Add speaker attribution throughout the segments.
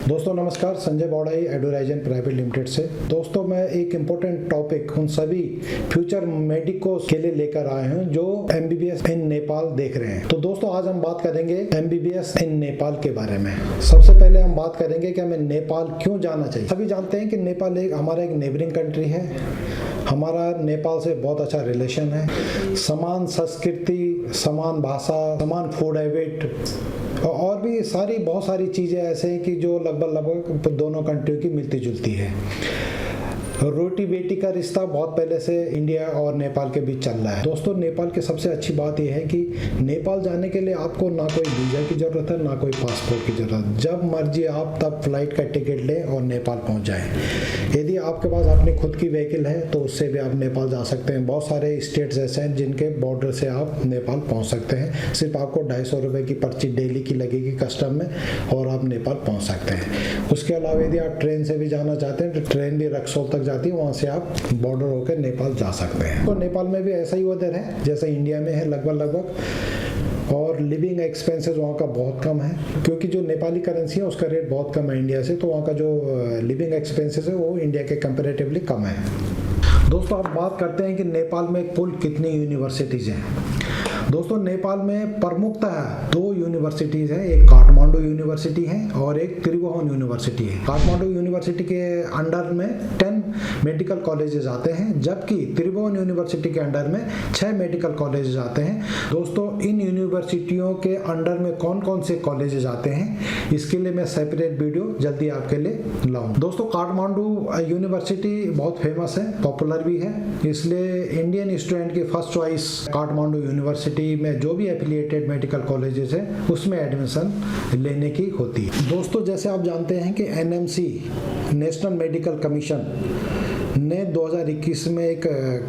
Speaker 1: दोस्तों नमस्कार, संजय बौड़ाई एडवर्टाइजन प्राइवेट लिमिटेड से। दोस्तों मैं एक इम्पोर्टेंट टॉपिक उन सभी फ्यूचर मेडिकोस के लिए लेकर आए हैं जो एमबीबीएस इन नेपाल देख रहे हैं। तो दोस्तों आज हम बात करेंगे एमबीबीएस इन नेपाल के बारे में। सबसे पहले हम बात करेंगे कि हमें नेपाल क्यों जाना चाहिए। सभी जानते हैं कि नेपाल हमारा एक नेबरिंग कंट्री है। हमारा नेपाल से बहुत अच्छा रिलेशन है। समान संस्कृति, समान भाषा, समान फूड हैबिट और भी बहुत सारी चीज़ें ऐसे हैं कि जो लगभग दोनों कंट्रियों की मिलती जुलती है। रोटी बेटी का रिश्ता बहुत पहले से इंडिया और नेपाल के बीच चल रहा है। दोस्तों नेपाल की सबसे अच्छी बात यह है कि नेपाल जाने के लिए आपको ना कोई वीज़ा की ज़रूरत है ना कोई पासपोर्ट की ज़रूरत। जब मर्जी आप तब फ्लाइट का टिकट लें और नेपाल पहुंच जाएं। यदि आपके पास अपनी खुद की व्हीकल है तो उससे भी आप नेपाल जा सकते हैं। बहुत सारे स्टेट्स ऐसे हैं जिनके बॉर्डर से आप नेपाल पहुँच सकते हैं। सिर्फ आपको 250 रुपये की पर्ची डेली की लगेगी कस्टम में और आप नेपाल पहुँच सकते हैं। उसके अलावा यदि आप ट्रेन से भी जाना चाहते हैं तो ट्रेन भी रक्सौल तक जाती है, वहाँ से आप बॉर्डर होकर नेपाल जा सकते हैं। तो नेपाल में भी ऐसा ही वेदर है जैसे इंडिया में है लगभग। और लिविंग एक्सपेंसेस वहाँ का बहुत कम है क्योंकि जो नेपाली करेंसी है उसका रेट बहुत कम है इंडिया से। तो वहाँ का जो लिविंग एक्सपेंसेस है वो इंडिया के कंपैरेटिवली कम है। दोस्तों अब बात करते हैं कि नेपाल में कुल कितनी यूनिवर्सिटीज़ हैं। दोस्तों नेपाल में प्रमुखतः 2 यूनिवर्सिटीज़ हैं। एक काठमांडू यूनिवर्सिटी है और एक त्रिभुवन यूनिवर्सिटी है। काठमांडू यूनिवर्सिटी के अंडर में 10 मेडिकल कॉलेजेस आते हैं, जबकि त्रिभुवन यूनिवर्सिटी के अंडर में 6 मेडिकल कॉलेजेस आते हैं। दोस्तों इन यूनिवर्सिटियों के अंडर में कौन कौन से कॉलेजेस आते हैं इसके लिए मैं सेपरेट वीडियो जल्दी आपके लिए लाऊं। दोस्तों काठमांडू यूनिवर्सिटी बहुत फेमस है, पॉपुलर भी है, इसलिए इंडियन स्टूडेंट की फर्स्ट चॉइस काठमांडू यूनिवर्सिटी में जो भी एफिलिएटेड मेडिकल कॉलेजेस है उसमें एडमिशन लेने की होती है। दोस्तों जैसे आप जानते हैं कि एनएमसी नेशनल मेडिकल कमीशन ने 2021 में एक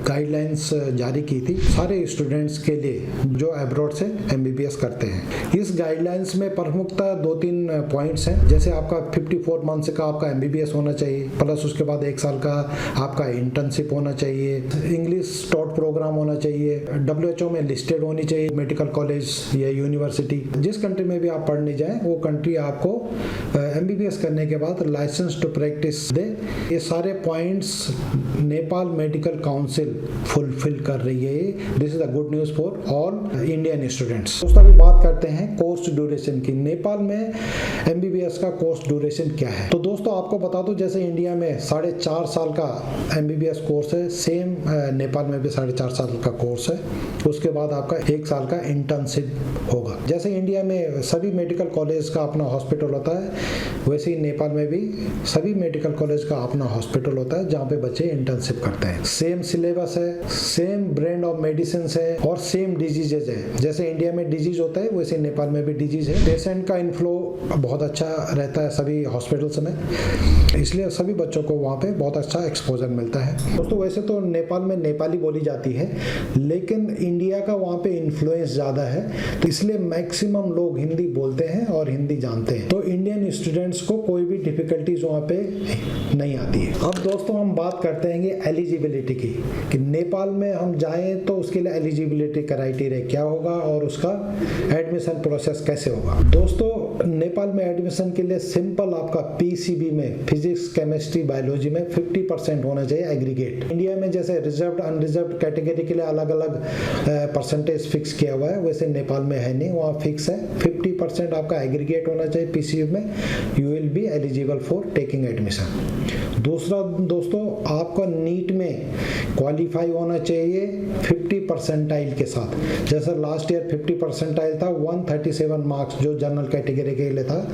Speaker 1: गाइडलाइंस जारी की थी सारे स्टूडेंट्स के लिए जो अब्रॉड से एमबीबीएस करते हैं। इस गाइडलाइंस में प्रमुखतः 2-3 पॉइंट्स हैं, जैसे आपका 54 मंथ्स का आपका एमबीबीएस होना चाहिए, प्लस उसके बाद 1 साल का आपका इंटर्नशिप होना चाहिए, इंग्लिश टॉट प्रोग्राम होना चाहिए, WHO में लिस्टेड होनी चाहिए मेडिकल कॉलेज या यूनिवर्सिटी। जिस कंट्री में भी आप पढ़ने जाएं वो कंट्री आपको एमबीबीएस करने के बाद लाइसेंस टू प्रैक्टिस दे। ये सारे points Nepal medical council fulfil कर रही है। This is a good news for all Indian students. दोस्तों अभी बात करते हैं कोर्स ड्यूरेशन की। नेपाल में एमबीबीएस का कोर्स ड्यूरेशन क्या है। तो दोस्तों आपको बता दूं जैसे इंडिया में 4.5 साल का एमबीबीएस कोर्स है, सेम नेपाल में भी 4.5 साल का कोर्स है। उसके बाद आपका 1 साल का इंटर्नशिप होगा। जैसे इंडिया में सभी मेडिकल कॉलेज का अपना हॉस्पिटल होता है, वैसे ही नेपाल में भी सभी मेडिकल कॉलेज का अपना हॉस्पिटल होता है जहाँ पे बच्चे इंटर्नशिप करते हैं। सेम सिलेबस है, सेम ब्रांड ऑफ मेडिसिन है और सेम डिजीजेज है। जैसे इंडिया में डिजीज होता है वैसे नेपाल में भी डिजीज है। पेशेंट का इनफ्लो बहुत अच्छा रहता है सभी हॉस्पिटल्स में, इसलिए सभी बच्चों को वहाँ पे बहुत अच्छा एक्सपोजर मिलता है। दोस्तों वैसे तो नेपाल में नेपाली बोली जाती है, लेकिन इंडिया का वहाँ पे इन्फ्लुएंस ज़्यादा है, तो इसलिए मैक्सिमम लोग हिंदी बोलते हैं और हिंदी जानते हैं। तो इंडियन स्टूडेंट्स को कोई भी डिफिकल्टीज वहाँ पे नहीं आती है। अब दोस्तों हम बात करते हैं एलिजिबिलिटी की, कि नेपाल में हम जाएं तो उसके लिए एलिजिबिलिटी क्राइटेरिया क्या होगा और उसका एडमिशन प्रोसेस कैसे होगा। दोस्तों नेपाल में एडमिशन के लिए सिंपल आपका पीसीबी में फिजिक्स, केमिस्ट्री, बायोलॉजी में 50% होना चाहिए एग्रीगेट। इंडिया में जैसे रिजर्व्ड अनरिजर्व्ड कैटेगरी के लिए अलग अलग परसेंटेज फिक्स किया हुआ है, वैसे नेपाल में है नहीं, वहाँ फिक्स है 50% आपका एग्रीगेट होना चाहिए पीसीबी में। You will be eligible for taking admission. दूसरा दोस्तों आपका नीट में क्वालिफाई होना चाहिए 50 परसेंटाइल के साथ। जैसे लास्ट ईयर 50 परसेंटाइल था, 137 मार्क्स जो जनरल कैटेगरी के लिए था,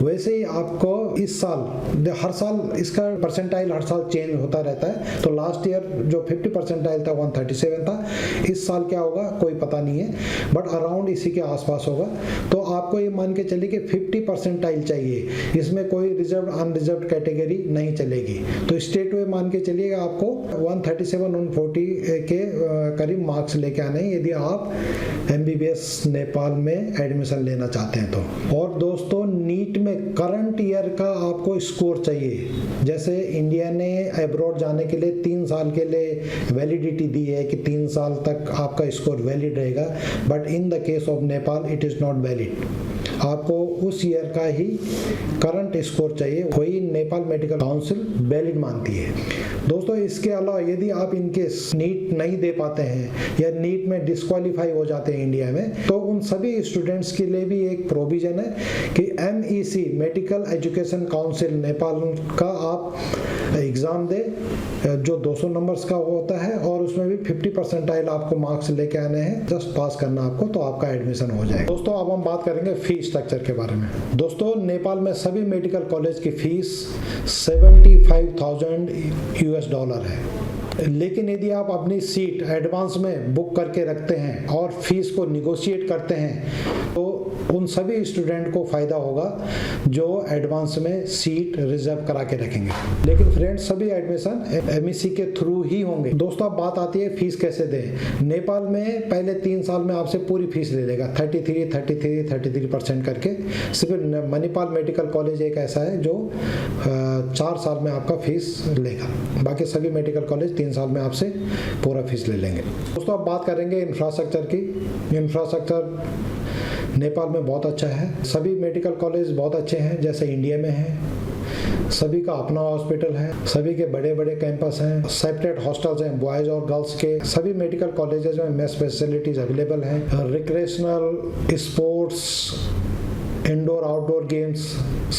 Speaker 1: वैसे ही आपको इस साल हर साल इसका परसेंटाइल हर साल चेंज होता रहता है। तो लास्ट ईयर जो 50 परसेंटाइल था 137 था, इस साल क्या होगा कोई पता नहीं है, बट अराउंड इसी के आसपास होगा। तो आपको ये मान के चलिए कि 50 परसेंटाइल चाहिए, इसमें कोई रिजर्व अनरिजर्व कैटेगरी नहीं चलेगी। तो स्टेट वे मान के चलिएगा आपको 137-140 के करीब मार्क्स लेके आने हैं यदि आप एमबीबीएस नेपाल में एडमिशन लेना चाहते हैं तो। और दोस्तों नीट में करंट ईयर का आपको स्कोर चाहिए। जैसे इंडिया ने अब्रॉड जाने के लिए 3 साल के लिए वैलिडिटी दी है कि 3 साल तक आपका स्कोर वैलिड रहेगा, but in the case of Nepal it is not valid. आपको उस ईयर का ही करंट स्कोर चाहिए, वही नेपाल मेडिकल काउंसिल वैलिड मानती है। दोस्तों इसके अलावा यदि आप इनके नीट नहीं दे पाते हैं या नीट में डिस्क्वालीफाई हो जाते हैं इंडिया में, तो उन सभी स्टूडेंट्स के लिए भी एक प्रोविजन है कि MEC medical education council Nepal का आप एग्ज़ाम दे जो 200 नंबर्स का होता है, और उसमें भी 50 परसेंटाइल आपको मार्क्स लेके आने हैं, जस्ट पास करना आपको, तो आपका एडमिशन हो जाएगा। दोस्तों अब हम बात करेंगे फीस स्ट्रक्चर के बारे में। दोस्तों नेपाल में सभी मेडिकल कॉलेज की फीस $75,000 है, लेकिन यदि आप अपनी सीट एडवांस में बुक करके रखते हैं और फीस को निगोशिएट करते हैं तो उन सभी स्टूडेंट को फ़ायदा होगा जो एडवांस में सीट रिजर्व करा के रखेंगे। लेकिन फ्रेंड्स सभी एडमिशन MEC के थ्रू ही होंगे। दोस्तों अब बात आती है फीस कैसे दें। नेपाल में पहले 3 साल में आपसे पूरी फीस ले लेगा 33% करके। सिर्फ मणिपाल मेडिकल कॉलेज एक ऐसा है जो 4 साल में आपका फीस लेगा, बाकी सभी मेडिकल कॉलेज 3 साल में आपसे पूरा फीस ले लेंगे। दोस्तों अब बात करेंगे इंफ्रास्ट्रक्चर की। इंफ्रास्ट्रक्चर नेपाल में बहुत अच्छा है, सभी मेडिकल कॉलेज बहुत अच्छे हैं जैसे इंडिया में है। सभी का अपना हॉस्पिटल है, सभी के बड़े बड़े कैंपस हैं, सेपरेट हॉस्टल्स हैं बॉयज़ और गर्ल्स के। सभी मेडिकल कॉलेजेस में मेस फैसिलिटीज़ अवेलेबल हैं। Recreational, sports, indoor outdoor games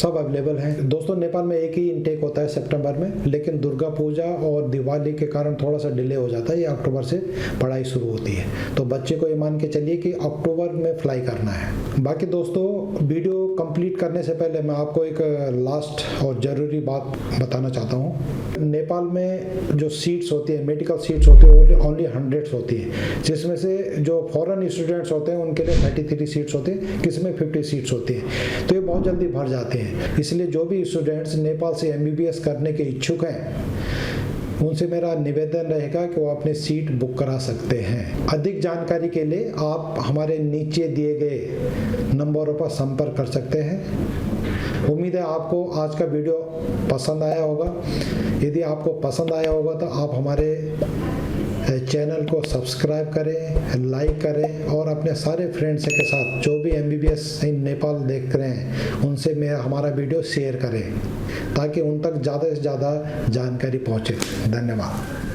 Speaker 1: सब अवेलेबल हैं। दोस्तों नेपाल में एक ही इनटेक होता है सितंबर में, लेकिन दुर्गा पूजा और दिवाली के कारण थोड़ा सा डिले हो जाता है। ये अक्टूबर से पढ़ाई शुरू होती है, तो बच्चे को ये मान के चलिए कि अक्टूबर में फ्लाई करना है। बाकी दोस्तों वीडियो कंप्लीट करने से पहले मैं आपको एक लास्ट और ज़रूरी बात बताना चाहता हूँ। नेपाल में जो सीट्स होती है, मेडिकल सीट्स होती है, वो ओनली 100 होती है, जिसमें से जो फॉरेन स्टूडेंट्स होते हैं उनके लिए 33 सीट्स होती है, किसी में 50 सीट्स होती है, तो ये बहुत जल्दी भर जाते हैं। इसलिए जो भी स्टूडेंट्स नेपाल से MBBS करने के इच्छुक हैं उनसे मेरा निवेदन रहेगा कि वो अपनी सीट बुक करा सकते हैं। अधिक जानकारी के लिए आप हमारे नीचे दिए गए नंबरों पर संपर्क कर सकते हैं। उम्मीद है आपको आज का वीडियो पसंद आया होगा। यदि आपको पसंद आया होगा तो आप हमारे चैनल को सब्सक्राइब करें, लाइक करें और अपने सारे फ्रेंड्स के साथ जो भी MBBS इन नेपाल देख रहे हैं उनसे हमारा वीडियो शेयर करें ताकि उन तक ज़्यादा से ज़्यादा जानकारी पहुँचे। धन्यवाद।